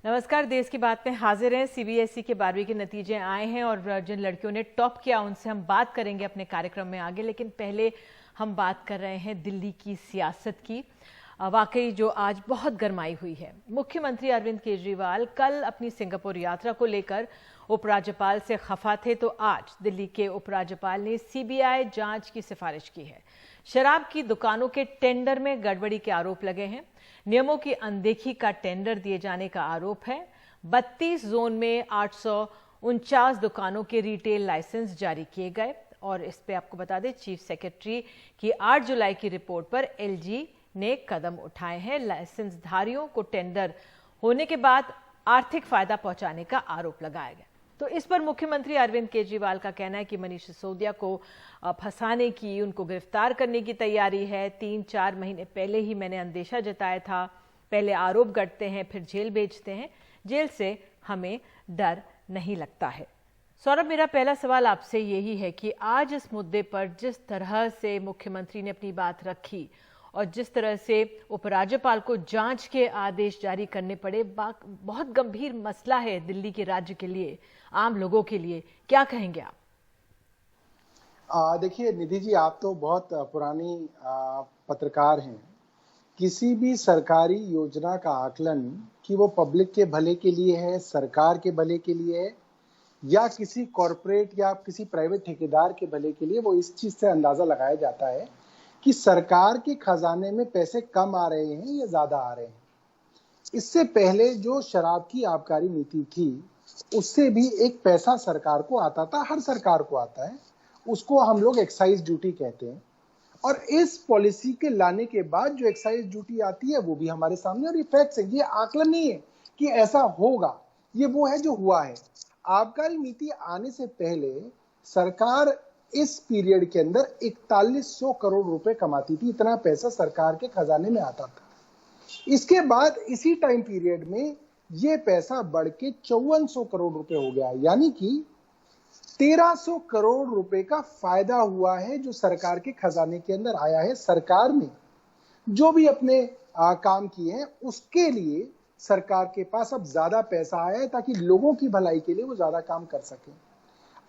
नमस्कार। देश की बात में हाजिर हैं। सीबीएसई के 12वीं के नतीजे आए हैं और जिन लड़कियों ने टॉप किया उनसे हम बात करेंगे अपने कार्यक्रम में आगे, लेकिन पहले हम बात कर रहे हैं दिल्ली की सियासत की। वाकई जो आज बहुत गरमाई हुई है। मुख्यमंत्री अरविंद केजरीवाल कल अपनी सिंगापुर यात्रा को लेकर उपराज्यपाल से खफा थे, तो आज दिल्ली के उपराज्यपाल ने सीबीआई जांच की सिफारिश की है। शराब की दुकानों के टेंडर में गड़बड़ी के आरोप लगे हैं। नियमों की अनदेखी का टेंडर दिए जाने का आरोप है। 32 जोन में 849 दुकानों के रिटेल लाइसेंस जारी किए गए। और इस पे आपको बता दें, चीफ सेक्रेटरी की 8 जुलाई की रिपोर्ट पर एलजी ने कदम उठाए हैं। लाइसेंस धारियों को टेंडर होने के बाद आर्थिक फायदा पहुंचाने का आरोप लगाया गया। तो इस पर मुख्यमंत्री अरविंद केजरीवाल का कहना है कि मनीष सिसोदिया को फंसाने की, उनको गिरफ्तार करने की तैयारी है। 3-4 महीने पहले ही मैंने अंदेशा जताया था। पहले आरोप गढ़ते हैं, फिर जेल भेजते हैं। जेल से हमें डर नहीं लगता है। सौरभ, मेरा पहला सवाल आपसे यही है कि आज इस मुद्दे पर जिस तरह से मुख्यमंत्री ने अपनी बात रखी और जिस तरह से उपराज्यपाल को जांच के आदेश जारी करने पड़े, बहुत गंभीर मसला है दिल्ली के राज्य के लिए, आम लोगों के लिए। क्या कहेंगे आप? देखिए निधि जी, आप तो बहुत पुरानी पत्रकार हैं। किसी भी सरकारी योजना का आकलन कि वो पब्लिक के भले के लिए है, सरकार के भले के लिए है, या किसी कॉरपोरेट या किसी प्राइवेट ठेकेदार के भले के लिए, वो इस चीज से अंदाजा लगाया जाता है कि सरकार के खजाने में पैसे कम आ रहे हैं या ज्यादा आ रहे हैं। इससे पहले जो शराब की आबकारी नीति थी, उससे भी एक पैसा सरकार को आता था, हर सरकार को आता है, उसको हम लोग एक्साइज ड्यूटी कहते हैं। और इस पॉलिसी के लाने के बाद जो एक्साइज ड्यूटी आती है वो भी हमारे सामने, और ये फैक्ट्स है, ये आकलन नहीं है कि ऐसा होगा, ये वो है जो हुआ है। आबकारी नीति आने से पहले सरकार इस पीरियड के अंदर 4100 करोड़ रुपए कमाती थी, इतना पैसा सरकार के खजाने में आता था। इसके बाद इसी टाइम पीरियड में ये पैसा बढ़ के 5400 करोड़ रुपए हो गया, यानी कि 1300 करोड़ रुपए का फायदा हुआ है जो सरकार के खजाने के अंदर आया है। सरकार ने जो भी अपने काम किए हैं उसके लिए सरकार के पास अब ज्यादा पैसा आया है ताकि लोगों की भलाई के लिए वो ज्यादा काम कर सके।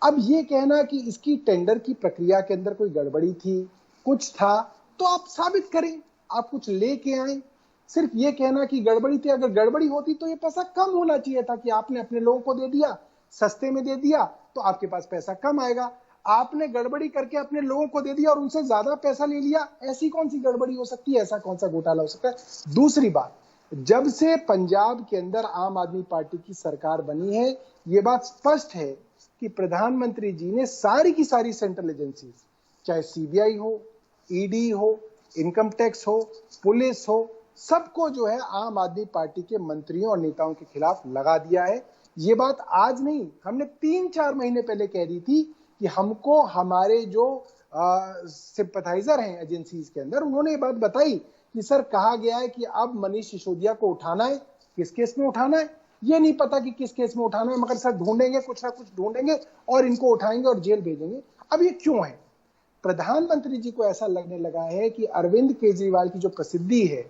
अब ये कहना कि इसकी टेंडर की प्रक्रिया के अंदर कोई गड़बड़ी थी, कुछ था, तो आप साबित करें, आप कुछ लेके आए। सिर्फ ये कहना कि गड़बड़ी थी, अगर गड़बड़ी होती तो ये पैसा कम होना चाहिए था कि आपने अपने लोगों को दे दिया, सस्ते में दे दिया, तो आपके पास पैसा कम आएगा। आपने गड़बड़ी करके अपने लोगों को दे दिया और उनसे ज्यादा पैसा ले लिया, ऐसी कौन सी गड़बड़ी हो सकती है, ऐसा कौन सा घोटाला हो सकता है। दूसरी बात, जब से पंजाब के अंदर आम आदमी पार्टी की सरकार बनी है, ये बात स्पष्ट है कि प्रधानमंत्री जी ने सारी की सारी सेंट्रल एजेंसीज, चाहे सीबीआई हो, ईडी हो, इनकम टैक्स हो, पुलिस हो, सबको जो है आम आदमी पार्टी के मंत्रियों और नेताओं के खिलाफ लगा दिया है। ये बात आज नहीं, हमने 3-4 महीने पहले कह दी थी कि हमको हमारे जो सिंपैथाइजर हैं एजेंसीज के अंदर, उन्होंने ये बात बताई कि सर कहा गया है कि अब मनीष सिसोदिया को उठाना है। किस केस में उठाना है ये नहीं पता कि किस केस में उठाना है, मगर सर ढूंढेंगे, कुछ ना कुछ ढूंढेंगे और इनको उठाएंगे और जेल भेजेंगे। अब ये क्यों है? प्रधानमंत्री जी को ऐसा लगने लगा है कि अरविंद केजरीवाल की जो प्रसिद्धि है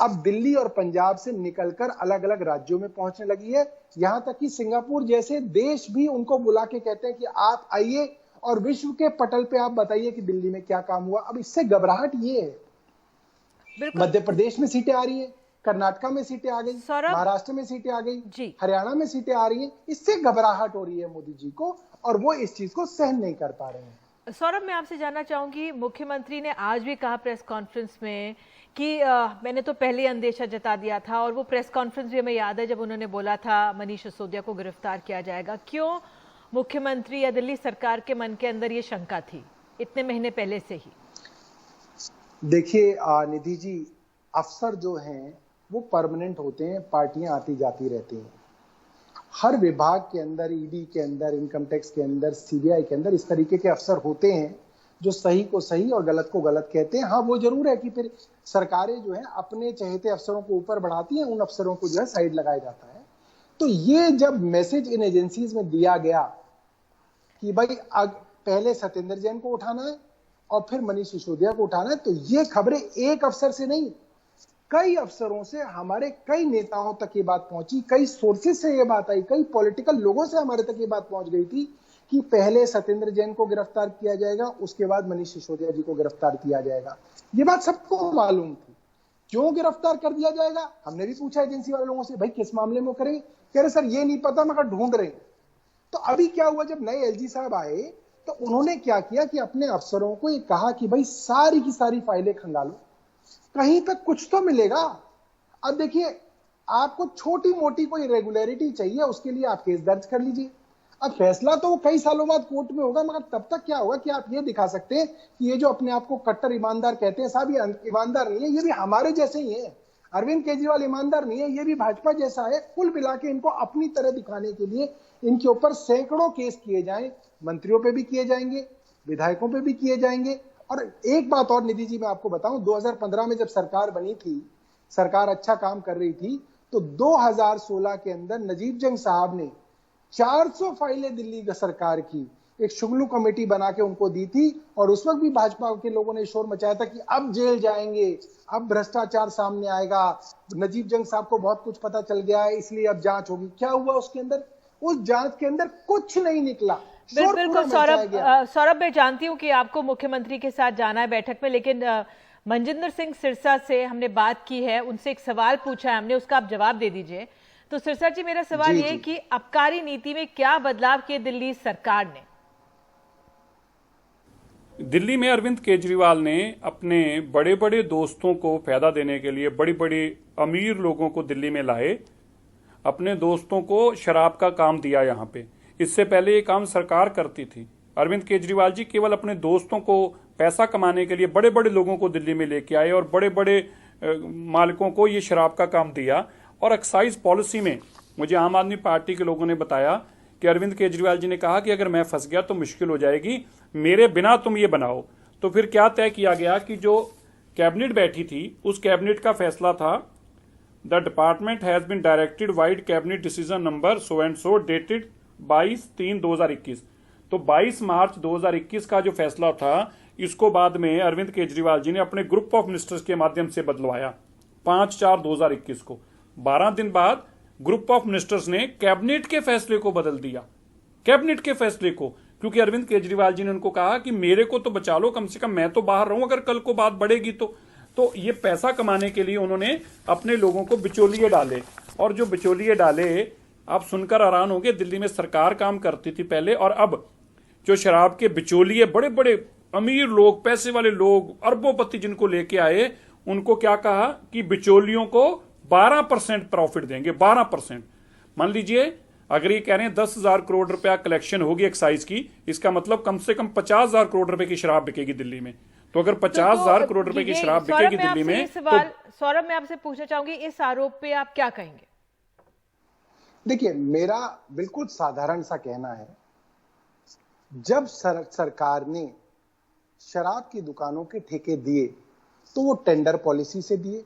अब दिल्ली और पंजाब से निकलकर अलग अलग राज्यों में पहुंचने लगी है। यहां तक कि सिंगापुर जैसे देश भी उनको बुला के कहते हैं कि आप आइए और विश्व के पटल पे आप बताइए कि दिल्ली में क्या काम हुआ। अब इससे घबराहट ये है, मध्य प्रदेश में सीटें आ रही है, कर्नाटका में सीटें आ गई, महाराष्ट्र में सीटें आ गई, हरियाणा में सीटें आ रही हैं। इससे घबराहट हो रही है मोदी जी को और वो इस चीज को सहन नहीं कर पा रहे हैं। सौरभ, मैं आपसे जानना चाहूंगी, मुख्यमंत्री ने आज भी कहा प्रेस कॉन्फ्रेंस में कि मैंने तो पहले अंदेशा जता दिया था, और वो प्रेस कॉन्फ्रेंस भी हमें याद है जब उन्होंने बोला था मनीष सिसोदिया को गिरफ्तार किया जाएगा। क्यों मुख्यमंत्री या दिल्ली सरकार के मन के अंदर ये शंका थी इतने महीने पहले से ही? देखिए निधि जी, अफसर जो हैं वो परमानेंट होते हैं, पार्टियां आती जाती रहती हैं। हर विभाग के अंदर, ईडी के अंदर, इनकम टैक्स के अंदर, सीबीआई के अंदर इस तरीके के अफसर होते हैं जो सही को सही और गलत को गलत कहते हैं। हाँ, वो जरूर है कि फिर सरकारें जो है अपने चहेते अफसरों को ऊपर बढ़ाती हैं, उन अफसरों को जो है साइड लगाया जाता है। तो ये जब मैसेज इन एजेंसीज में दिया गया कि भाई पहले सत्येंद्र जैन को उठाना है और फिर मनीष सिसोदिया को उठाना है, तो ये खबरें एक अफसर से नहीं, कई अफसरों से, हमारे कई नेताओं तक ये बात पहुंची, कई सोर्सेज से ये बात आई, कई पॉलिटिकल लोगों से हमारे तक ये बात पहुंच गई थी कि पहले सत्येंद्र जैन को गिरफ्तार किया जाएगा, उसके बाद मनीष सिसोदिया जी को गिरफ्तार किया जाएगा। ये बात सबको मालूम थी। क्यों गिरफ्तार कर दिया जाएगा, हमने भी पूछा एजेंसी वाले लोगों से, भाई किस मामले में करेंगे? कह रहे सर ये नहीं पता, मगर ढूंढ रहे हैं। तो अभी क्या हुआ, जब नए एलजी साहब आए तो उन्होंने क्या किया कि अपने अफसरों को ये कहा कि भाई सारी की सारी फाइलें खंगालो, कहीं पे कुछ तो मिलेगा। अब देखिए, आपको छोटी मोटी कोई रेगुलरिटी चाहिए, उसके लिए आप केस दर्ज कर लीजिए। अब फैसला तो कई सालों बाद कोर्ट में होगा, मगर तब तक क्या होगा कि आप ये दिखा सकते हैं कि ये जो अपने आप को कट्टर ईमानदार कहते हैं साहब, ये ईमानदार नहीं है, ये भी हमारे जैसे ही है। अरविंद केजरीवाल ईमानदार नहीं है, ये भी भाजपा जैसा है। कुल मिला के इनको अपनी तरह दिखाने के लिए इनके ऊपर सैकड़ों केस किए जाएं, मंत्रियों पे भी किए जाएंगे, विधायकों पे भी किए जाएंगे। और एक बात और निधि जी मैं आपको बताऊं, 2015 में जब सरकार बनी थी, सरकार अच्छा काम कर रही थी, तो 2016 के अंदर नजीब जंग साहब ने 400 फाइलें दिल्ली सरकार की एक शुगलू कमेटी बना के उनको दी थी। और उस वक्त भी भाजपा के लोगों ने शोर मचाया था कि अब जेल जाएंगे, अब भ्रष्टाचार सामने आएगा, नजीब जंग साहब को बहुत कुछ पता चल गया है, इसलिए अब जांच होगी। क्या हुआ उसके अंदर? उस जांच के अंदर कुछ नहीं निकला। बिल्कुल सौरभ, मैं जानती हूँ कि आपको मुख्यमंत्री के साथ जाना है बैठक में, लेकिन मनजिंदर सिंह सिरसा से हमने बात की है, उनसे एक सवाल पूछा है हमने, उसका आप जवाब दे दीजिए। तो सिरसा जी, मेरा सवाल ये है कि आबकारी नीति में क्या बदलाव किए दिल्ली सरकार ने? दिल्ली में अरविंद केजरीवाल ने अपने बड़े बड़े दोस्तों को फायदा देने के लिए बड़ी बड़ी अमीर लोगों को दिल्ली में लाए, अपने दोस्तों को शराब का काम दिया यहाँ पे। इससे पहले ये काम सरकार करती थी। अरविंद केजरीवाल जी केवल अपने दोस्तों को पैसा कमाने के लिए बड़े बड़े लोगों को दिल्ली में लेके आए और बड़े बड़े मालिकों को ये शराब का काम दिया। और एक्साइज पॉलिसी में मुझे आम आदमी पार्टी के लोगों ने बताया कि अरविंद केजरीवाल जी ने कहा कि अगर मैं फंस गया तो मुश्किल हो जाएगी, मेरे बिना तुम ये बनाओ। तो फिर क्या तय किया गया कि जो कैबिनेट बैठी थी उस कैबिनेट का फैसला था, the department has been directed vide cabinet decision number so and so dated 22/3/2021। तो 22 मार्च 2021 का जो फैसला था, इसको बाद में अरविंद केजरीवाल जी ने अपने ग्रुप ऑफ मिनिस्टर्स के माध्यम से बदलवाया 5/4/2021 को। 12 दिन बाद ग्रुप ऑफ मिनिस्टर्स ने कैबिनेट के फैसले को बदल दिया, कैबिनेट के फैसले को, क्योंकि अरविंद केजरीवाल जी ने उनको कहा कि मेरे को तो बचा लो, कम से कम मैं तो बाहर रहूं अगर कल को बात बढ़ेगी तो ये पैसा कमाने के लिए उन्होंने अपने लोगों को बिचौलिए डाले। और जो बिचौलिए डाले, आप सुनकर हैरान होंगे, दिल्ली में सरकार काम करती थी पहले, और अब जो शराब के बिचौलिए बड़े बड़े अमीर लोग, पैसे वाले लोग, अरबोपति जिनको लेके आए, उनको क्या कहा कि बिचौलियों को 12% प्रॉफिट देंगे, 12%। मान लीजिए अगर ये कह रहे हैं 10,000 करोड़ रुपया कलेक्शन होगी एक्साइज की, इसका मतलब कम से कम 50,000 करोड़ रुपए की शराब बिकेगी दिल्ली में। तो अगर 50,000 करोड़ रुपए की शराब बिकेगी दिल्ली में, तो सौरभ मैं आपसे पूछना चाहूंगी, इस आरोप पे आप क्या कहेंगे? देखिए, मेरा बिल्कुल साधारण सा कहना है, जब सरकार ने शराब की दुकानों के ठेके दिए तो वो टेंडर पॉलिसी से दिए,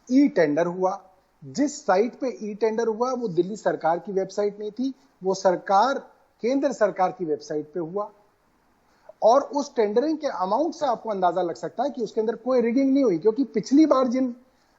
ई टेंडर हुआ। जिस साइट पे ई टेंडर हुआ वो दिल्ली सरकार की वेबसाइट नहीं थी, वो केंद्र सरकार की वेबसाइट पे हुआ। और उस टेंडरिंग के अमाउंट से आपको अंदाजा लग सकता है कि उसके अंदर कोई रिगिंग नहीं हुई, क्योंकि पिछली बार जिन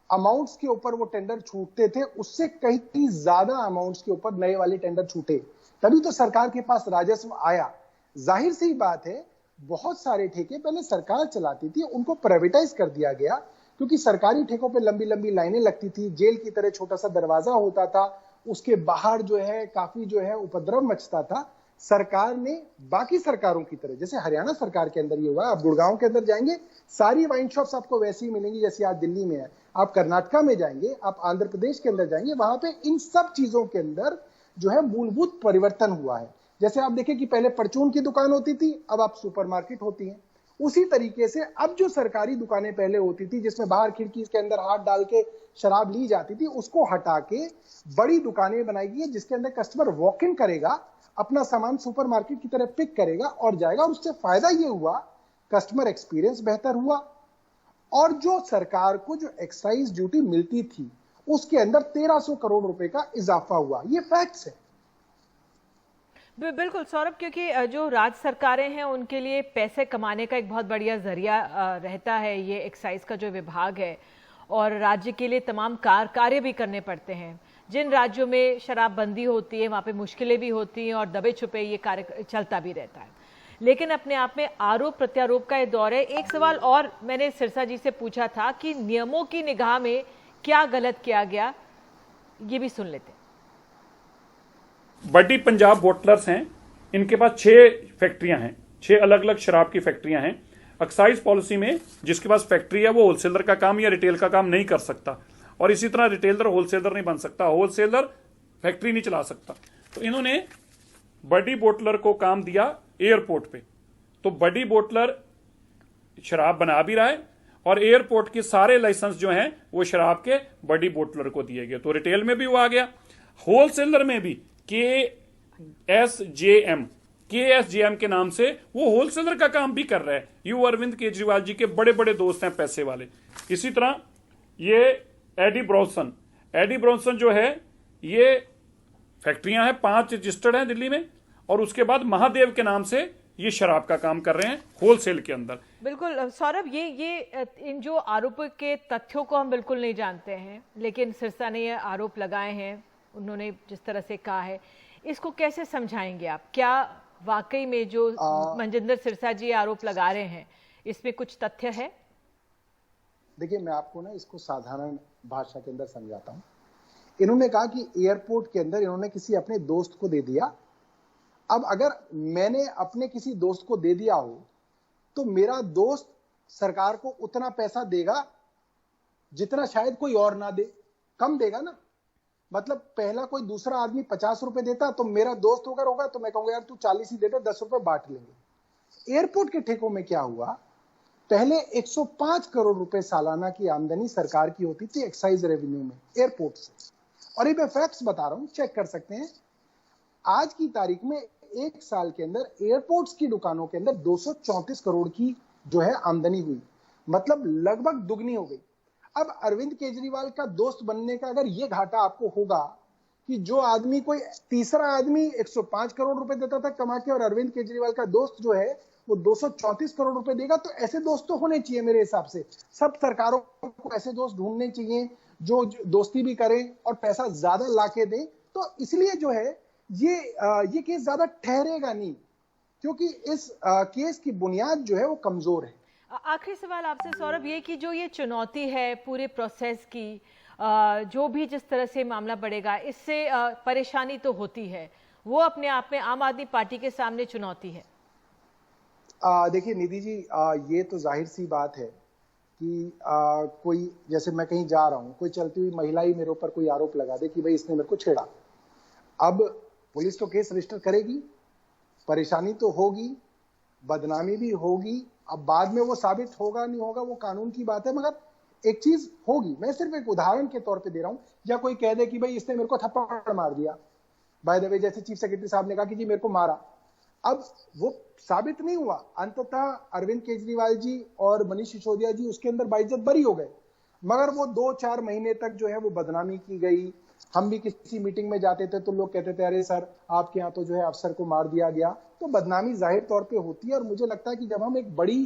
अमाउंट्स के ऊपर वो टेंडर छूटते थे उससे कहीं ज्यादा अमाउंट्स के ऊपर नए वाले टेंडर छूटे, तभी तो सरकार के पास राजस्व आया। जाहिर सी बात है, बहुत सारे ठेके पहले सरकार चलाती थी, उनको प्राइवेटाइज कर दिया गया, क्योंकि सरकारी ठेकों पे लंबी लंबी लाइनें लगती थी, जेल की तरह छोटा सा दरवाजा होता था, उसके बाहर जो है काफी जो है उपद्रव मचता था। सरकार ने बाकी सरकारों की तरह, जैसे हरियाणा सरकार के अंदर ये हुआ, आप गुड़गांव के अंदर जाएंगे सारी वाइन शॉप्स आपको वैसी ही मिलेंगी जैसी आज दिल्ली में है। आप कर्नाटका में जाएंगे, आप आंध्र प्रदेश के अंदर जाएंगे, वहां पे इन सब चीजों के अंदर जो है मूलभूत परिवर्तन हुआ है। जैसे आप देखें कि पहले परचून की दुकान होती थी, अब आप सुपरमार्केट होती हैं। उसी तरीके से अब जो सरकारी दुकानें पहले होती थी जिसमें बाहर खिड़की के अंदर हाथ डाल के शराब ली जाती थी, उसको हटा के बड़ी दुकानें बनाई गई जिसके अंदर कस्टमर वॉक इन करेगा, अपना सामान सुपरमार्केट की तरह पिक करेगा और जाएगा। और उससे फायदा ये हुआ, कस्टमर एक्सपीरियंस बेहतर हुआ, और जो सरकार को जो एक्साइज ड्यूटी मिलती थी उसके अंदर 1300 करोड़ रुपए का इजाफा हुआ। ये फैक्ट्स है। बिल्कुल सौरभ, क्योंकि जो राज्य सरकारें हैं उनके लिए पैसे कमाने का एक बहुत बढ़िया जरिया रहता है ये एक्साइज का जो विभाग है, और राज्य के लिए तमाम कार्य भी करने पड़ते हैं। जिन राज्यों में शराबबंदी होती है वहाँ पे मुश्किलें भी होती हैं और दबे छुपे ये कार्य चलता भी रहता है। लेकिन अपने आप में आरोप प्रत्यारोप का ये दौर है। एक सवाल और मैंने सिरसा जी से पूछा था कि नियमों की निगाह में क्या गलत किया गया, ये भी सुन लेते। बड़ी पंजाब बोटलर्स हैं, इनके पास 6 फैक्ट्रियां हैं, 6 अलग अलग शराब की फैक्ट्रियां हैं। एक्साइज पॉलिसी में जिसके पास फैक्ट्री है वो होलसेलर का काम या रिटेल का काम नहीं कर सकता, और इसी तरह रिटेलर होलसेलर नहीं बन सकता, होलसेलर फैक्ट्री नहीं चला सकता। तो इन्होंने बड़ी बोटलर को काम दिया एयरपोर्ट पे। तो बड़ी बोटलर शराब बना भी रहा है और एयरपोर्ट के सारे लाइसेंस जो हैं वो शराब के बड़ी बोटलर को दिए गए। तो रिटेल में भी वो आ गया, होलसेलर में भी KSJM के नाम से वो होलसेलर का काम भी कर रहा है। यू अरविंद केजरीवाल जी के बड़े बड़े दोस्त हैं पैसे वाले। इसी तरह ये एडी ब्रॉन्सन जो है, ये फैक्ट्रियां हैं 5 रजिस्टर्ड हैं दिल्ली में, और उसके बाद महादेव के नाम से ये शराब का काम कर रहे हैं होलसेल के अंदर। बिल्कुल सौरभ, ये इन जो आरोप के तथ्यों को हम बिल्कुल नहीं जानते हैं, लेकिन सिरसा ने ये आरोप लगाए हैं, उन्होंने जिस तरह से कहा है, इसको कैसे समझाएंगे आप? क्या वाकई में जो मनजिंदर सिरसा जी आरोप लगा रहे हैं इसमें कुछ तथ्य है? देखिए, मैं आपको ना इसको साधारण भाषा के अंदर समझाता हूं। इन्होंने कहा कि एयरपोर्ट के अंदर इन्होंने किसी अपने दोस्त को दे दिया। अब अगर मैंने अपने किसी दोस्त को दे दिया हो तो मेरा दोस्त सरकार को उतना पैसा देगा जितना शायद कोई और ना दे, कम देगा ना। मतलब पहला कोई दूसरा आदमी 50 रुपए देता तो मेरा दोस्त अगर होगा तो मैं कहूंगा यार तू 40 ही दे दे, 10 रुपए बांट लेंगे। एयरपोर्ट के ठेकों में क्या हुआ, पहले 105 करोड़ रुपए सालाना की आमदनी सरकार की होती थी एक्साइज रेवेन्यू में एयरपोर्ट से, और ये मैं फैक्ट्स बता रहा हूं, चेक कर सकते हैं। आज की तारीख में एक साल के अंदर एयरपोर्ट्स की दुकानों के अंदर 234 करोड़ की जो है आमदनी हुई, मतलब लगभग दुगनी हो गई। अब अरविंद केजरीवाल का दोस्त बनने का अगर ये घाटा आपको होगा कि जो आदमी, कोई तीसरा आदमी 105 करोड़ रुपए देता था कमा के और अरविंद केजरीवाल का दोस्त जो है वो 234 करोड़ रुपए देगा, तो ऐसे दोस्त तो होने चाहिए मेरे हिसाब से। सब सरकारों को ऐसे दोस्त ढूंढने चाहिए जो दोस्ती भी करें और पैसा ज्यादा लाके दें। तो इसलिए जो है ये केस ज्यादा ठहरेगा नहीं, क्योंकि इस केस की बुनियाद जो है वो कमजोर है। आखिरी सवाल आपसे सौरभ, ये कि जो ये चुनौती है पूरे प्रोसेस की, जो भी जिस तरह से मामला बढ़ेगा इससे परेशानी तो होती है, वो अपने आप में आम आदमी पार्टी के सामने चुनौती है। देखिए निधि जी, ये तो जाहिर सी बात है कि कोई, जैसे मैं कहीं जा रहा हूं, कोई चलती हुई महिला ही मेरे ऊपर कोई आरोप लगा दे कि भाई इसने मेरे को छेड़ा। अब पुलिस तो केस रजिस्टर करेगी, परेशानी तो होगी, बदनामी भी होगी। अब बाद में वो साबित होगा नहीं होगा वो कानून की बात है, मगर एक चीज होगी। मैं सिर्फ एक उदाहरण के तौर पे दे रहा हूं। या कोई कह दे कि भाई इसने मेरे को थप्पड़ मार दिया, बाय द वे जैसे चीफ सेक्रेटरी साहब ने कहा कि जी मेरे को मारा, अब वो साबित नहीं हुआ। अंततः अरविंद केजरीवाल जी और मनीष सिसोदिया जी उसके अंदर बाइज्जत बरी हो गए, मगर वो 2-4 महीने तक जो है वो बदनामी की गई। हम भी किसी मीटिंग में जाते थे तो लोग कहते थे अरे सर आपके यहाँ तो जो है अफसर को मार दिया गया। तो बदनामी जाहिर तौर पे होती है, और मुझे लगता है कि जब हम एक बड़ी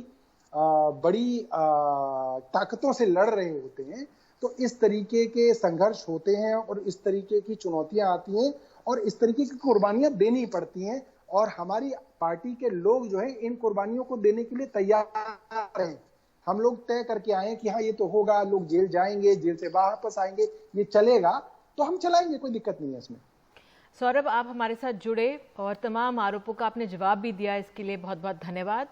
ताकतों से लड़ रहे होते हैं तो इस तरीके के संघर्ष होते हैं और इस तरीके की चुनौतियां आती हैं और इस तरीके की कुर्बानियां देनी पड़ती हैं, और हमारी पार्टी के लोग जो है इन कुर्बानियों को देने के लिए तैयार हैं। हम लोग तय करके आए कि हाँ ये तो होगा, लोग जेल जाएंगे, जेल से वापस आएंगे, ये चलेगा तो हम चलाएंगे, कोई दिक्कत नहीं है इसमें। सौरभ, आप हमारे साथ जुड़े और तमाम आरोपों का आपने जवाब भी दिया, इसके लिए बहुत बहुत धन्यवाद।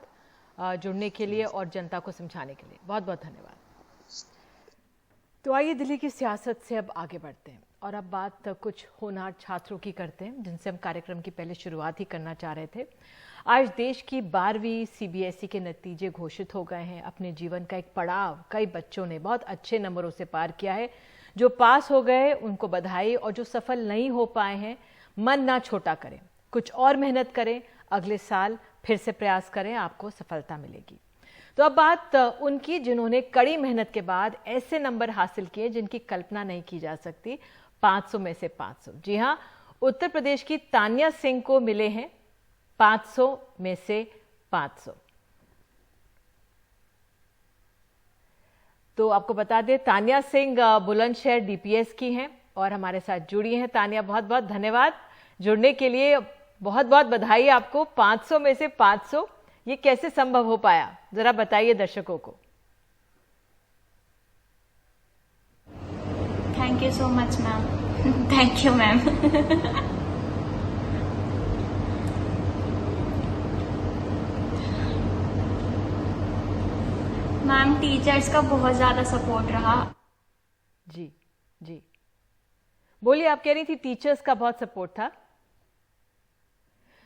जुड़ने के लिए और जनता को समझाने के लिए बहुत बहुत धन्यवाद। तो आइए दिल्ली की सियासत से अब आगे बढ़ते हैं और अब बात कुछ होनहार छात्रों की करते हैं जिनसे हम कार्यक्रम की पहले शुरुआत ही करना चाह रहे थे। आज देश की 12वीं CBSE के नतीजे घोषित हो गए हैं। अपने जीवन का एक पड़ाव कई बच्चों ने बहुत अच्छे नंबरों से पार किया है। जो पास हो गए उनको बधाई, और जो सफल नहीं हो पाए हैं मन ना छोटा करें, कुछ और मेहनत करें, अगले साल फिर से प्रयास करें, आपको सफलता मिलेगी। तो अब बात उनकी जिन्होंने कड़ी मेहनत के बाद ऐसे नंबर हासिल किए जिनकी कल्पना नहीं की जा सकती। 500 में से 500। जी हाँ, उत्तर प्रदेश की तानिया सिंह को मिले हैं 500 में से 500। तो आपको बता दें तान्या सिंह बुलंदशहर डीपीएस की हैं और हमारे साथ जुड़ी हैं। तान्या, बहुत बहुत धन्यवाद जुड़ने के लिए, बहुत बहुत बधाई आपको। 500 में से 500, ये कैसे संभव हो पाया, जरा बताइए दर्शकों को। Thank you so much ma'am. Thank you ma'am. Ma'am teachers का बहुत ज्यादा सपोर्ट रहा। जी जी, बोलिए, आप कह रही थी टीचर्स का बहुत सपोर्ट था,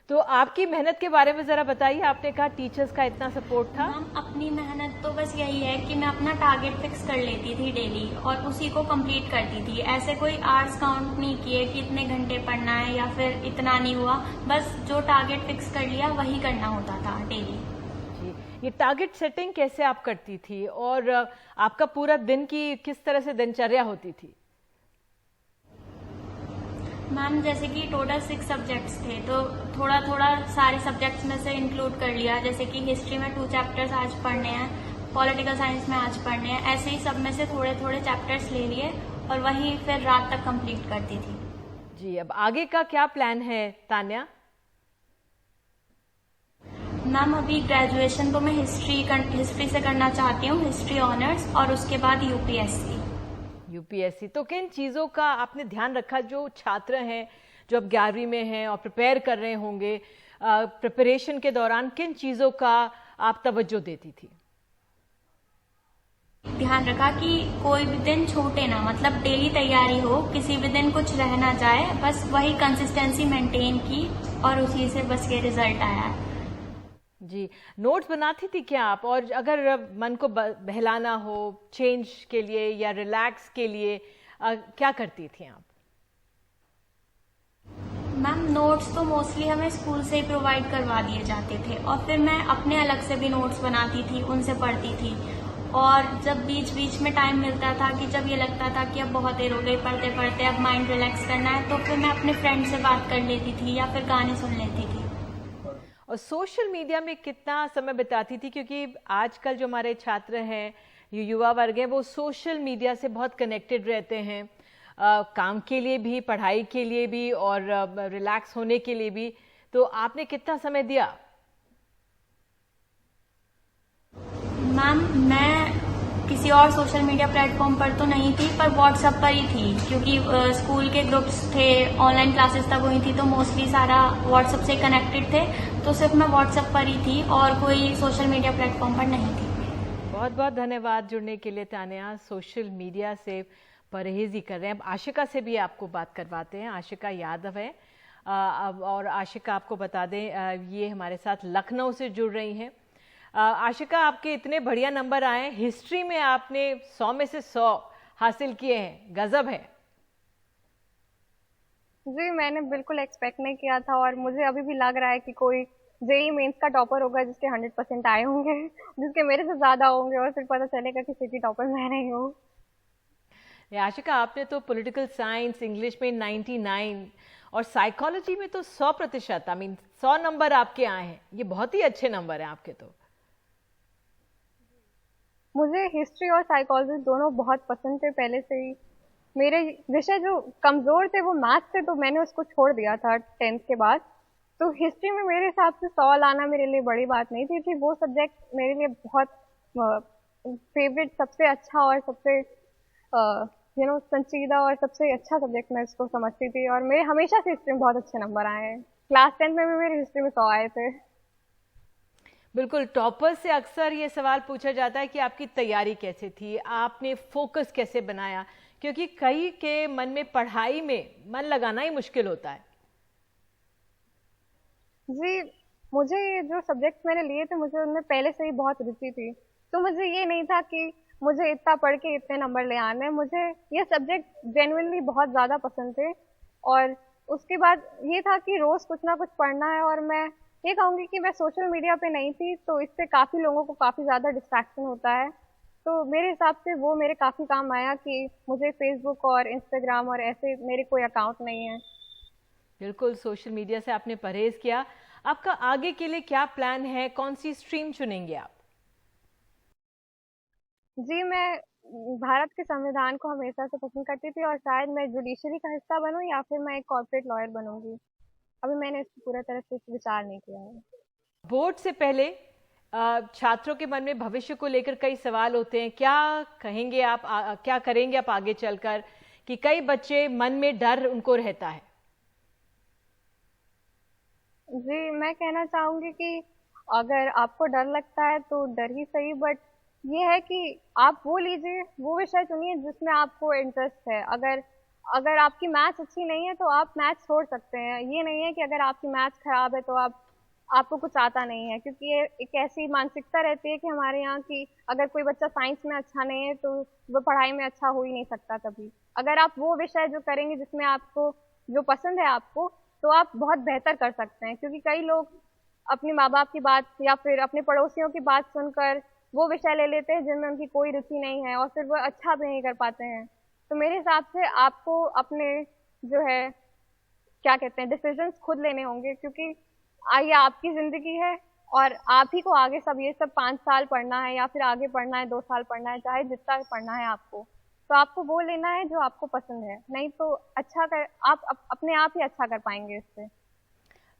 तो आपकी मेहनत के बारे में जरा बताइए। आपने कहा टीचर्स का इतना सपोर्ट था। मैम अपनी मेहनत तो बस यही है कि मैं अपना टारगेट फिक्स कर लेती थी डेली और उसी को कंप्लीट करती थी। ऐसे कोई आवर्स काउंट नहीं किए कि इतने घंटे पढ़ना है या फिर इतना नहीं हुआ, बस जो टारगेट फिक्स कर लिया वही करना होता था डेली। जी, ये टारगेट सेटिंग कैसे आप करती थी और आपका पूरा दिन की किस तरह से दिनचर्या होती थी? मैम जैसे कि टोटल 6 सब्जेक्ट्स थे, तो थोड़ा थोड़ा सारे सब्जेक्ट्स में से इंक्लूड कर लिया। जैसे कि हिस्ट्री में 2 चैप्टर्स आज पढ़ने हैं, पॉलिटिकल साइंस में आज पढ़ने हैं, ऐसे ही सब में से थोड़े थोड़े चैप्टर्स ले लिए और वही फिर रात तक कंप्लीट करती थी। जी, अब आगे का क्या प्लान है तान्या? मैम अभी ग्रेजुएशन तो मैं हिस्ट्री से करना चाहती हूँ, हिस्ट्री ऑनर्स, और उसके बाद यूपीएससी। यूपीएससी, तो किन चीज़ों का आपने ध्यान रखा, जो छात्र हैं जो अब 11वीं में हैं और प्रिपेयर कर रहे होंगे, प्रिपरेशन के दौरान किन चीज़ों का आप तवज्जो देती थी? ध्यान रखा कि कोई भी दिन छूटे ना, मतलब डेली तैयारी हो, किसी भी दिन कुछ रह ना जाए, बस वही कंसिस्टेंसी मेंटेन की और उसी से बस ये रिजल्ट आया। जी, नोट्स बनाती थी क्या आप? और अगर मन को बहलाना हो, चेंज के लिए या रिलैक्स के लिए क्या करती थी आप? मैम नोट्स तो मोस्टली हमें स्कूल से ही प्रोवाइड करवा दिए जाते थे और फिर मैं अपने अलग से भी नोट्स बनाती थी, उनसे पढ़ती थी। और जब बीच बीच में टाइम मिलता था कि जब ये लगता था कि अब बहुत देर हो गई पढ़ते पढ़ते, अब माइंड रिलैक्स करना है, तो फिर मैं अपने फ्रेंड से बात कर लेती थी या फिर गाने सुन लेती थी। और सोशल मीडिया में कितना समय बिताती थी? क्योंकि आजकल जो हमारे छात्र हैं, युवा वर्ग है, वो सोशल मीडिया से बहुत कनेक्टेड रहते हैं, काम के लिए भी, पढ़ाई के लिए भी और रिलैक्स होने के लिए भी। तो आपने कितना समय दिया? मैम मैं किसी और सोशल मीडिया प्लेटफॉर्म पर तो नहीं थी, पर व्हाट्सएप पर ही थी, क्योंकि स्कूल के ग्रुप्स थे, ऑनलाइन क्लासेस तक हुई थी, तो मोस्टली सारा व्हाट्सएप से कनेक्टेड थे, तो सिर्फ मैं व्हाट्सएप पर ही थी और कोई सोशल मीडिया प्लेटफॉर्म पर नहीं थी। बहुत बहुत धन्यवाद जुड़ने के लिए तान्या। सोशल मीडिया से परहेज ही कर रहे हैं। अब आशिका से भी आपको बात करवाते हैं। आशिका यादव है और आशिका आपको बता दें, ये हमारे साथ लखनऊ से जुड़ रही हैं। आशिका, आपके इतने बढ़िया नंबर आए, हिस्ट्री में आपने 100 में से 100 हासिल किए हैं, गजब है। जी, मैंने बिल्कुल एक्सपेक्ट नहीं किया था और मुझे अभी भी लग रहा है कि कोई जेईई मेंस का टॉपर होगा जिसके 100% आए होंगे, जिसके मेरे से ज्यादा होंगे, और फिर पता चलेगा कि सिटी टॉपर मैं नहीं हूँ। आशिका, आपने तो पॉलिटिकल साइंस, इंग्लिश में 99 और साइकोलॉजी में तो 100%, 100 नंबर आपके आए हैं। ये बहुत ही अच्छे नंबर हैं आपके। तो मुझे हिस्ट्री और साइकोलॉजी दोनों बहुत पसंद थे पहले से ही। मेरे विषय जो कमजोर थे वो मैथ थे, तो मैंने उसको छोड़ दिया था 10th के बाद। तो हिस्ट्री में मेरे हिसाब से 100 लाना मेरे लिए बड़ी बात नहीं थी, वो सब्जेक्ट मेरे लिए बहुत फेवरेट, सबसे अच्छा और सबसे संजीदा और सबसे अच्छा सब्जेक्ट मैं इसको समझती थी, और मेरे हमेशा से हिस्ट्री में बहुत अच्छे नंबर आए हैं। क्लास 10th में भी मेरे हिस्ट्री में 100 आए थे। बिल्कुल, टॉपर से अक्सर ये सवाल पूछा जाता है कि आपकी तैयारी कैसे थी, आपने फोकस कैसे बनाया, क्योंकि कई के मन में पढ़ाई में मन लगाना ही मुश्किल होता है। जी, मुझे जो सब्जेक्ट मैंने लिए थे, मुझे उनमें पहले से ही बहुत रुचि थी, तो मुझे ये नहीं था कि मुझे इतना पढ़ के इतने नंबर ले आने हैं। मुझे ये सब्जेक्ट जेन्युइनली बहुत ज़्यादा पसंद थे, और उसके बाद ये था कि रोज़ कुछ ना कुछ पढ़ना है। और मैं ये कहूँगी कि मैं सोशल मीडिया पे नहीं थी, तो इससे काफ़ी लोगों को काफ़ी ज़्यादा डिस्ट्रैक्शन होता है, तो मेरे हिसाब से वो मेरे काफ़ी काम आया कि मुझे फेसबुक और इंस्टाग्राम और ऐसे मेरे कोई अकाउंट नहीं है। बिल्कुल, सोशल मीडिया से आपने परहेज किया। आपका आगे के लिए क्या प्लान है, कौन सी स्ट्रीम चुनेंगे आप? जी, मैं भारत के संविधान को हमेशा से पसंद करती थी और शायद मैं जुडिशरी का हिस्सा बनूं या फिर मैं एक कॉर्पोरेट लॉयर बनूंगी। अभी मैंने इसको पूरा तरह से विचार नहीं किया है। बोर्ड से पहले छात्रों के मन में भविष्य को लेकर कई सवाल होते हैं। क्या कहेंगे आप, क्या करेंगे आप आगे चलकर कि कई बच्चे मन में डर उनको रहता है? जी, मैं कहना चाहूंगी कि अगर आपको डर लगता है तो डर ही सही, बट ये है कि आप वो लीजिए, वो विषय चुनिए जिसमें आपको इंटरेस्ट है। अगर आपकी मैथ्स अच्छी नहीं है तो आप मैथ्स छोड़ सकते हैं। ये नहीं है कि अगर आपकी मैथ्स खराब है तो आपको कुछ आता नहीं है, क्योंकि ये एक ऐसी मानसिकता रहती है कि हमारे यहाँ की अगर कोई बच्चा साइंस में अच्छा नहीं है तो वो पढ़ाई में अच्छा हो ही नहीं सकता कभी। अगर आप वो विषय जो करेंगे जिसमें आपको जो पसंद है आपको, तो आप बहुत बेहतर कर सकते हैं। क्योंकि कई लोग अपने माँ बाप की बात या फिर अपने पड़ोसियों की बात सुनकर वो विषय ले लेते हैं जिनमें उनकी कोई रुचि नहीं है और फिर वो अच्छा भी नहीं कर पाते हैं। तो मेरे हिसाब से आपको अपने जो है क्या कहते हैं डिसीजंस खुद लेने होंगे, क्योंकि ये आपकी जिंदगी है और आप ही को आगे ये सब 5 साल पढ़ना है या फिर आगे पढ़ना है, 2 साल पढ़ना है, चाहे जितना पढ़ना है आपको, तो आपको वो लेना है जो आपको पसंद है। नहीं तो आप अपने आप ही अच्छा कर पाएंगे इससे।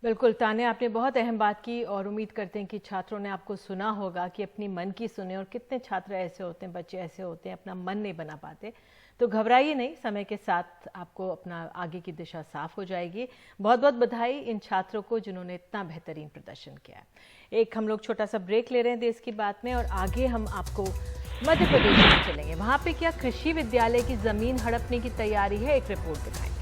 बिल्कुल तान्या, आपने बहुत अहम बात की और उम्मीद करते हैं कि छात्रों ने आपको सुना होगा कि अपनी मन की सुने। और कितने छात्र ऐसे होते हैं, बच्चे ऐसे होते हैं, अपना मन नहीं बना पाते। तो घबराइए नहीं, समय के साथ आपको अपना आगे की दिशा साफ हो जाएगी। बहुत बहुत बधाई इन छात्रों को जिन्होंने इतना बेहतरीन प्रदर्शन किया। एक हम लोग छोटा सा ब्रेक ले रहे हैं देश की बात में, और आगे हम आपको मध्य प्रदेश में चलेंगे। वहां पे क्या कृषि विद्यालय की जमीन हड़पने की तैयारी है, एक रिपोर्ट दिखाएंगे।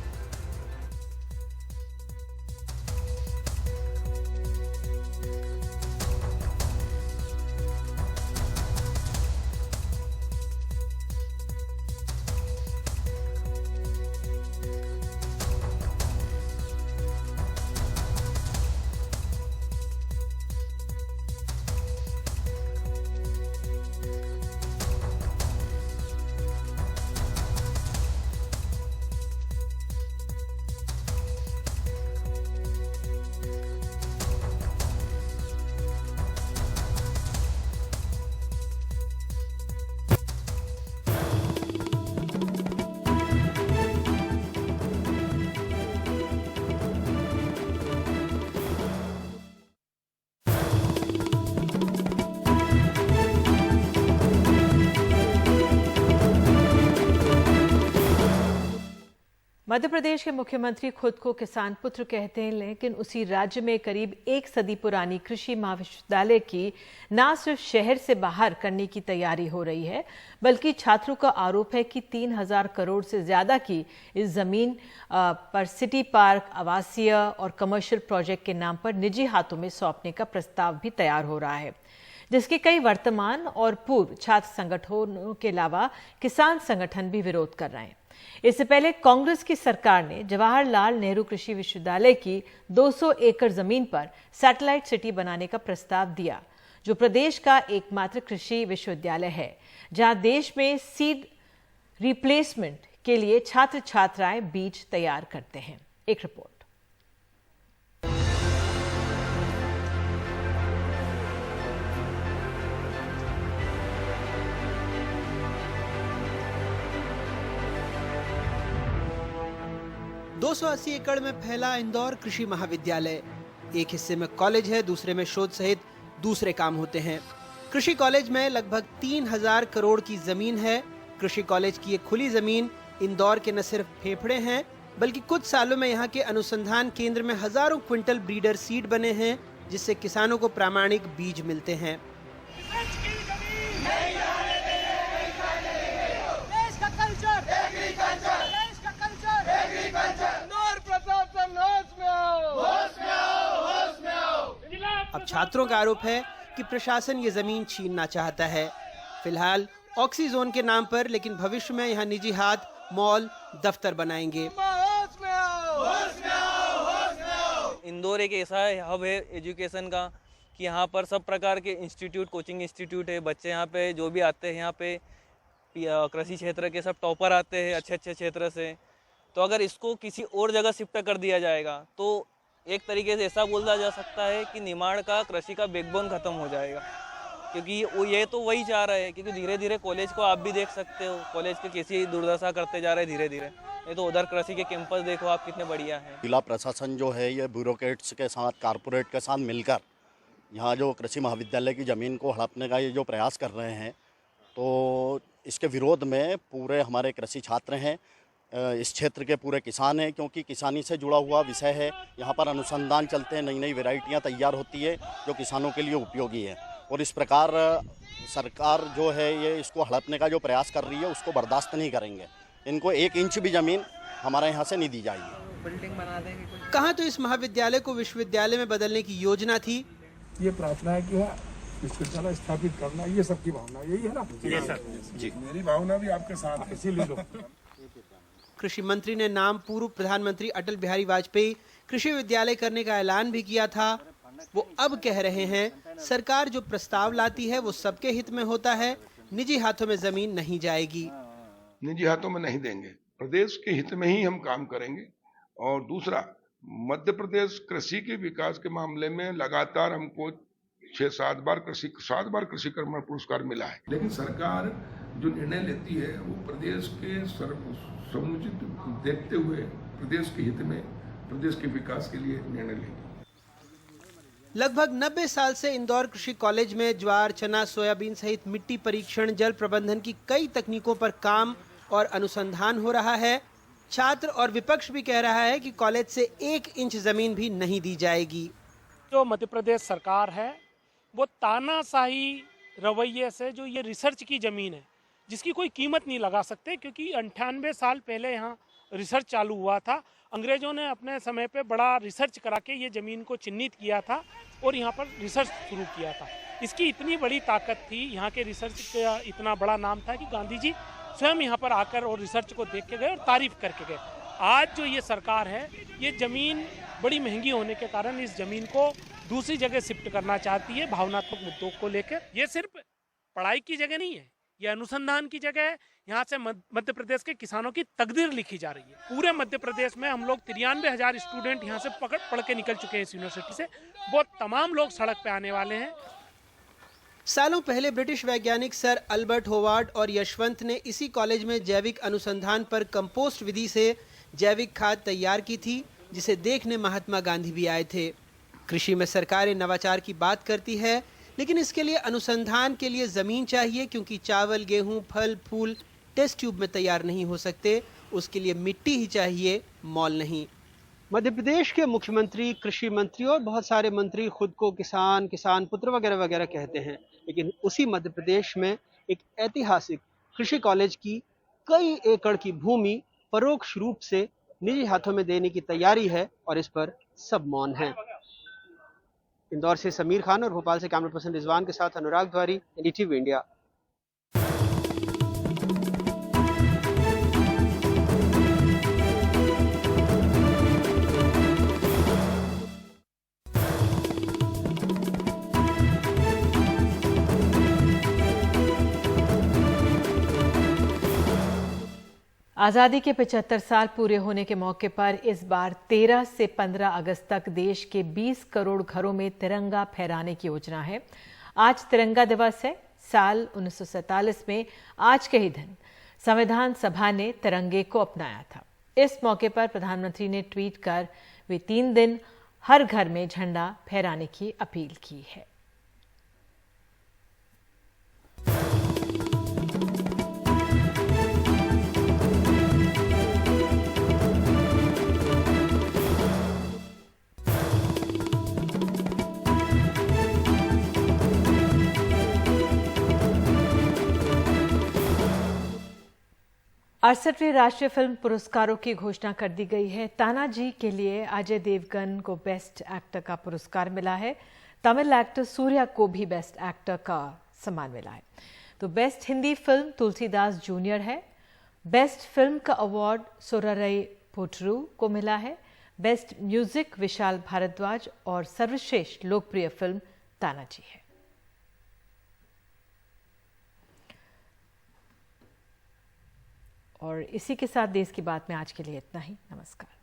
मध्य प्रदेश के मुख्यमंत्री खुद को किसान पुत्र कहते हैं, लेकिन उसी राज्य में करीब 1 सदी पुरानी कृषि महाविद्यालय की न सिर्फ शहर से बाहर करने की तैयारी हो रही है, बल्कि छात्रों का आरोप है कि 3000 करोड़ से ज्यादा की इस जमीन पर सिटी पार्क, आवासीय और कमर्शियल प्रोजेक्ट के नाम पर निजी हाथों में सौंपने का प्रस्ताव भी तैयार हो रहा है, जिसके कई वर्तमान और पूर्व छात्र संगठनों के अलावा किसान संगठन भी विरोध कर रहे हैं। इससे पहले कांग्रेस की सरकार ने जवाहरलाल नेहरू कृषि विश्वविद्यालय की 200 एकड़ जमीन पर सैटेलाइट सिटी बनाने का प्रस्ताव दिया, जो प्रदेश का एकमात्र कृषि विश्वविद्यालय है जहां देश में सीड रिप्लेसमेंट के लिए छात्र छात्राएं बीज तैयार करते हैं। एक रिपोर्ट। दो 280 एकड़ में फैला इंदौर कृषि महाविद्यालय। एक हिस्से में कॉलेज है, दूसरे में शोध सहित दूसरे काम होते हैं। कृषि कॉलेज में लगभग 3000 करोड़ की जमीन है। कृषि कॉलेज की ये खुली जमीन इंदौर के न सिर्फ फेफड़े हैं, बल्कि कुछ सालों में यहाँ के अनुसंधान केंद्र में हजारों क्विंटल ब्रीडर सीड बने हैं, जिससे किसानों को प्रामाणिक बीज मिलते हैं। अब छात्रों का आरोप है कि प्रशासन ये जमीन छीनना चाहता है, फिलहाल ऑक्सीजोन के नाम पर, लेकिन भविष्य में यहाँ निजी हाथ मॉल, दफ्तर बनाएंगे। इंदौर एक ऐसा हब है एजुकेशन का कि यहाँ पर सब प्रकार के इंस्टीट्यूट, कोचिंग इंस्टीट्यूट है। बच्चे यहाँ पे जो भी आते हैं, यहाँ पे कृषि क्षेत्र के सब टॉपर आते हैं अच्छे अच्छे क्षेत्र से। तो अगर इसको किसी और जगह शिफ्ट कर दिया जाएगा तो एक तरीके से ऐसा बोला जा सकता है कि निमाड़ का कृषि का बैकबोन खत्म हो जाएगा। क्योंकि वो ये तो वही चाह रहे हैं, क्योंकि धीरे धीरे कॉलेज को आप भी देख सकते हो, कॉलेज के कैसी दुर्दशा करते जा रहे हैं धीरे धीरे। ये तो उधर कृषि के कैंपस देखो आप कितने बढ़िया हैं। जिला प्रशासन जो है ये ब्यूरोक्रेट्स के साथ, कारपोरेट के साथ मिलकर यहाँ जो कृषि महाविद्यालय की ज़मीन को हड़पने का ये जो प्रयास कर रहे हैं, तो इसके विरोध में पूरे हमारे कृषि छात्र हैं, इस क्षेत्र के पूरे किसान हैं, क्योंकि किसानी से जुड़ा हुआ विषय है। यहाँ पर अनुसंधान चलते हैं, नई नई वैरायटियाँ तैयार होती है जो किसानों के लिए उपयोगी है, और इस प्रकार सरकार जो है ये इसको हड़पने का जो प्रयास कर रही है उसको बर्दाश्त नहीं करेंगे। इनको 1 इंच भी ज़मीन हमारे यहाँ से नहीं दी जाएगी। बिल्डिंग बना देंगे। कहाँ तो इस महाविद्यालय को विश्वविद्यालय में बदलने की योजना थी। ये प्रार्थना है कि विश्वविद्यालय स्थापित करना, ये सबकी भावना यही है ना? जी सर, जी मेरी भावना भी आपके साथ है, इसीलिए लो। कृषि मंत्री ने नाम पूर्व प्रधानमंत्री अटल बिहारी वाजपेयी कृषि विद्यालय करने का ऐलान भी किया था। वो अब कह रहे हैं सरकार जो प्रस्ताव लाती है वो सबके हित में होता है, निजी हाथों में जमीन नहीं जाएगी। निजी हाथों में नहीं देंगे, प्रदेश के हित में ही हम काम करेंगे। और दूसरा, मध्य प्रदेश कृषि के विकास के मामले में लगातार हमको 7 बार कृषि कर्मण पुरस्कार मिला है, लेकिन सरकार जो निर्णय लेती है वो प्रदेश के समुचित देखते हुए प्रदेश के हित में, प्रदेश के विकास के लिए निर्णय लेगी। लगभग 90 साल से इंदौर कृषि कॉलेज में ज्वार, चना, सोयाबीन सहित मिट्टी परीक्षण, जल प्रबंधन की कई तकनीकों पर काम और अनुसंधान हो रहा है। छात्र और विपक्ष भी कह रहा है कि कॉलेज से 1 इंच जमीन भी नहीं दी जाएगी। जो मध्य प्रदेश सरकार है वो तानाशाही रवैये से जो ये रिसर्च की ज़मीन है जिसकी कोई कीमत नहीं लगा सकते, क्योंकि 98 साल पहले यहाँ रिसर्च चालू हुआ था। अंग्रेज़ों ने अपने समय पे बड़ा रिसर्च करा के ये ज़मीन को चिन्हित किया था और यहाँ पर रिसर्च शुरू किया था। इसकी इतनी बड़ी ताकत थी, यहाँ के रिसर्च का इतना बड़ा नाम था कि गांधी जी स्वयं यहाँ पर आकर और रिसर्च को देख के गए और तारीफ करके गए। आज जो ये सरकार है ये ज़मीन बड़ी महंगी होने के कारण इस ज़मीन को दूसरी जगह शिफ्ट करना चाहती है भावनात्मक मुद्दों को लेकर। ये सिर्फ पढ़ाई की जगह नहीं है, ये अनुसंधान की जगह है। यहाँ से मध्य प्रदेश के किसानों की तकदीर लिखी जा रही है। पूरे मध्य प्रदेश में हम लोग 93,000 स्टूडेंट यहाँ से पढ़ के निकल चुके हैं इस यूनिवर्सिटी से। वो तमाम लोग सड़क पे आने वाले हैं। सालों पहले ब्रिटिश वैज्ञानिक सर अल्बर्ट होवार्ड और यशवंत ने इसी कॉलेज में जैविक अनुसंधान पर कंपोस्ट विधि से जैविक खाद तैयार की थी, जिसे देखने महात्मा गांधी भी आए थे। कृषि में सरकारें नवाचार की बात करती है, लेकिन इसके लिए अनुसंधान के लिए ज़मीन चाहिए, क्योंकि चावल, गेहूं, फल, फूल टेस्ट ट्यूब में तैयार नहीं हो सकते। उसके लिए मिट्टी ही चाहिए, मॉल नहीं। मध्य प्रदेश के मुख्यमंत्री, कृषि मंत्री और बहुत सारे मंत्री खुद को किसान, किसान पुत्र वगैरह वगैरह कहते हैं, लेकिन उसी मध्य प्रदेश में एक ऐतिहासिक कृषि कॉलेज की कई एकड़ की भूमि परोक्ष रूप से निजी हाथों में देने की तैयारी है और इस पर सब मौन हैं। इंदौर से समीर खान और भोपाल से कैमरा पर्सन रिजवान के साथ अनुराग द्वारी, NDTV इंडिया। आज़ादी के 75 साल पूरे होने के मौके पर इस बार 13 से 15 अगस्त तक देश के 20 करोड़ घरों में तिरंगा फहराने की योजना है। आज तिरंगा दिवस है। साल 1947 में आज के ही दिन संविधान सभा ने तिरंगे को अपनाया था। इस मौके पर प्रधानमंत्री ने ट्वीट कर वे 3 दिन हर घर में झंडा फहराने की अपील की है। अड़सठवें राष्ट्रीय फिल्म पुरस्कारों की घोषणा कर दी गई है। तानाजी के लिए अजय देवगन को बेस्ट एक्टर का पुरस्कार मिला है। तमिल एक्टर सूर्या को भी बेस्ट एक्टर का सम्मान मिला है। तो best Hindi film Tulsidas junior है। बेस्ट फिल्म का अवार्ड सोरारई पोटरू को मिला है। बेस्ट म्यूजिक विशाल भारद्वाज और सर्वश्रेष्ठ लोकप्रिय फिल्म तानाजी है। और इसी के साथ देश की बात में आज के लिए इतना ही। नमस्कार।